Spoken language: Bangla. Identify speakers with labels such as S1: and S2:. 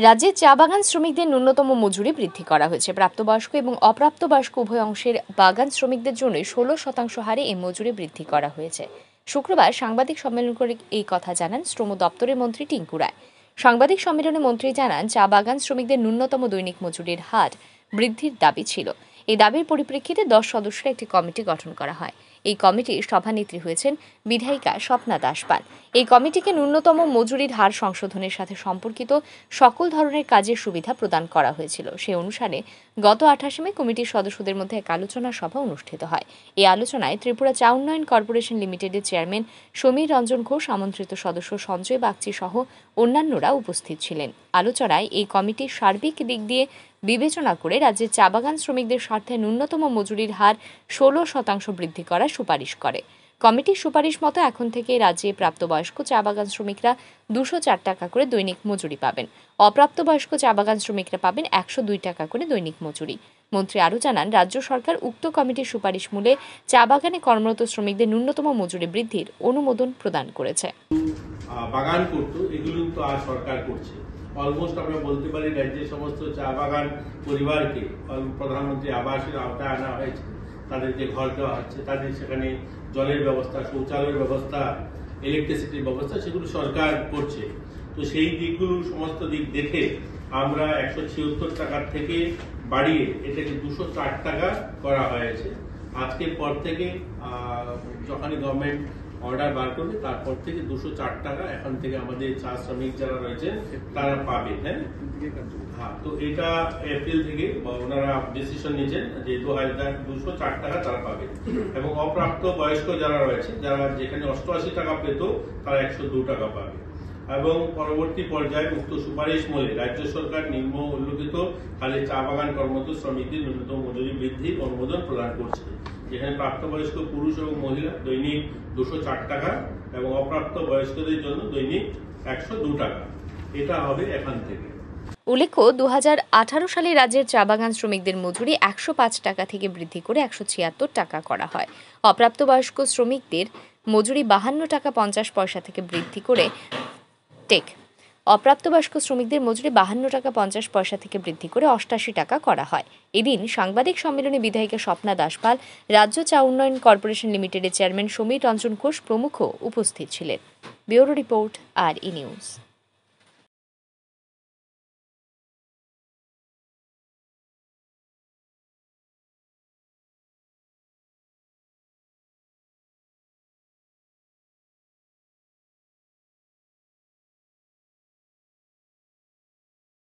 S1: রাজ্যে চা বাগান শ্রমিকদের ন্যূনতম মজুরি বৃদ্ধি করা হয়েছে। প্রাপ্তবয়স্ক এবং অপ্রাপ্তবয়স্ক উভয় অংশের বাগান শ্রমিকদের জন্য 16% হারে এই মজুরি বৃদ্ধি করা হয়েছে। শুক্রবার সাংবাদিক সম্মেলন করে এই কথা জানান শ্রম দপ্তরের মন্ত্রী টিঙ্কু রায়। সাংবাদিক সম্মেলনে মন্ত্রী জানান, চা বাগান শ্রমিকদের ন্যূনতম দৈনিক মজুরির হার বৃদ্ধির দাবি ছিল। এই দাবির পরিপ্রেক্ষিতে 10 সদস্যের একটি কমিটি গঠন করা হয়। এই কমিটির সভানেত্রী হয়েছেন বিধায়িকা স্বপ্না দাস পাল। এই কমিটিকে ন্যূনতম মজুরির হার সংশোধনের সাথে সম্পর্কিত সকল ধরনের কাজের সুবিধা প্রদান করা হয়েছিল। সেই অনুসারে গত 28 মে কমিটির সদস্যদের মধ্যে এক আলোচনা সভা অনুষ্ঠিত হয়। এই আলোচনায় ত্রিপুরা চা উন্নয়ন কর্পোরেশন লিমিটেডের চেয়ারম্যান সমীর রঞ্জন ঘোষ, আমন্ত্রিত সদস্য সঞ্জয় বাগচি সহ অন্যান্যরা উপস্থিত ছিলেন। আলোচনায় এই কমিটির সার্বিক দিক দিয়ে বিবেচনা করে রাজ্যের চা বাগান শ্রমিকদের স্বার্থে ন্যূনতম মজুরির হার 16% বৃদ্ধি করার সুপারিশ করে। কমিটির সুপারিশ মতো এখন থেকে রাজ্যে প্রাপ্তবয়স্ক চা বাগান শ্রমিকরা 204 টাকা করে দৈনিক মজুরি পাবেন। অপ্রাপ্তবয়স্ক চা বাগান শ্রমিকরা পাবেন 102 টাকা করে দৈনিক মজুরি। মন্ত্রী আরও জানান, রাজ্য সরকার উক্ত কমিটির সুপারিশ মূলে চা বাগানে কর্মরত শ্রমিকদের ন্যূনতম মজুরি বৃদ্ধির অনুমোদন প্রদান করেছে।
S2: বাগান করতো, এগুলো তো আর সরকার করছে। অলমোস্ট আমরা বলতে পারি রাজ্যের সমস্ত চা বাগান পরিবারকে প্রধানমন্ত্রী আবাসের আওতায় আনা হয়েছে। তাদেরকে ঘর দেওয়া হচ্ছে, তাদের সেখানে জলের ব্যবস্থা, শৌচালয়ের ব্যবস্থা, ইলেকট্রিসিটির ব্যবস্থা, সেগুলো সরকার করছে। তো সেই দিকগুলো সমস্ত দিক দেখে আমরা 176 টাকার থেকে বাড়িয়ে এটাকে 204 টাকা করা হয়েছে। আজকের পর থেকে যখনই গভর্নমেন্ট অর্ডার বার করবে, তারপর থেকে 204 টাকা এখন থেকে আমাদের চা শ্রমিক যারা রয়েছেন তারা পাবে। হ্যাঁ, তো এটা এপ্রিল থেকে ওনারা ডিসিশন নিয়েছেন যে 204 টাকা তারা পাবে। এবং অপ্রাপ্ত বয়স্ক যারা রয়েছে, যারা যেখানে 88 টাকা পেত, তারা 102 টাকা পাবে। এবং পরবর্তী পর্যায়ে উক্ত সুপারিশ মূলে রাজ্য সরকার নিম্ন উল্লেখিত খালি চা বাগান কর্মরত শ্রমিকদের ন্যূনতম মজুরি বৃদ্ধির অনুমোদন প্রদান করছে, যেখানে প্রাপ্তবয়স্ক পুরুষ এবং মহিলা দৈনিক 204 টাকা এবং অপ্রাপ্ত বয়স্কদের জন্য দৈনিক 102 টাকা। এটা হবে এখান থেকে।
S1: উল্লেখ্য, 2018 সালে রাজ্যের চা বাগান শ্রমিকদের মজুরি 105 টাকা থেকে বৃদ্ধি করে 176 টাকা করা হয়। অপ্রাপ্তবয়স্ক শ্রমিকদের মজুরি 52 টাকা 50 পয়সা থেকে বৃদ্ধি করে অপ্রাপ্তবয়স্ক শ্রমিকদের মজুরি 52 টাকা 50 পয়সা থেকে বৃদ্ধি করে 88 টাকা করা হয়। এদিন সাংবাদিক সম্মেলনে বিধায়িকা স্বপ্না দাস পাল, রাজ্য চা উন্নয়ন কর্পোরেশন লিমিটেডের চেয়ারম্যান সমীর রঞ্জন ঘোষ প্রমুখ উপস্থিত ছিলেন। Bureau report, RE news.